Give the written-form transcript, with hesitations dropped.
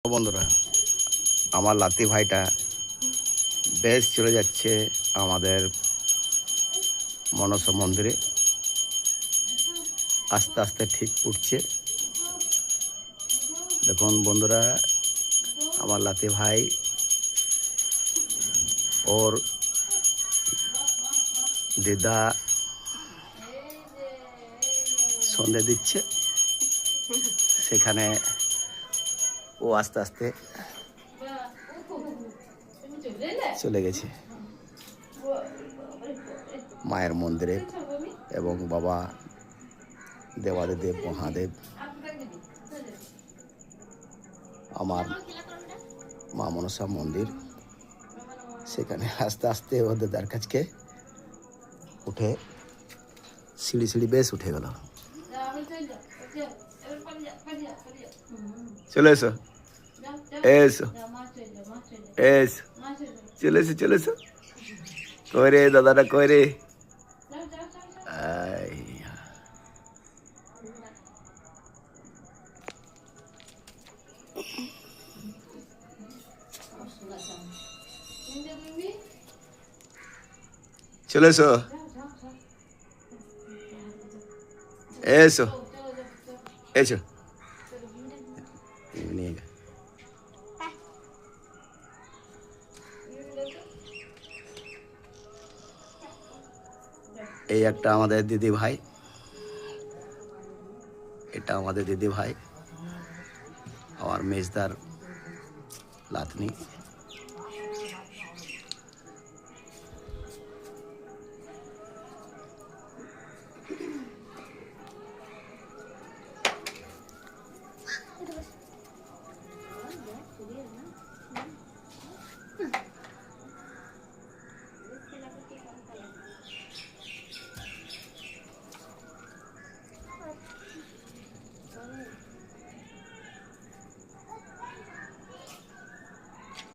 বন্ধুরা, আমার লাতি ভাইটা বেশ চলে যাচ্ছে আমাদের মনসা মন্দিরে। আস্তে আস্তে ঠিক উঠছে। দেখুন বন্ধুরা, আমার লাতি ভাই ওর দিদা সন্ধে দিচ্ছে, সেখানে ও আস্তে আস্তে চলে গেছে মায়ের মন্দিরে এবং বাবা দেবাদিদেব মহাদেব আমার মা মনসা মন্দির, সেখানে আস্তে আস্তে ওদের দ্বার কাছকে উঠে সিঁড়ি সিঁড়ি বেশ উঠে গেল। চলে এসো, এসো, এসো, চলে এসো, চলে এসো। কই রে দাদাটা, কই রে? চলে এসো, এসো, এসো। এই একটা আমাদের দিদি ভাই, এটা আমাদের দিদি ভাই, আমার মেজদার লাতনি।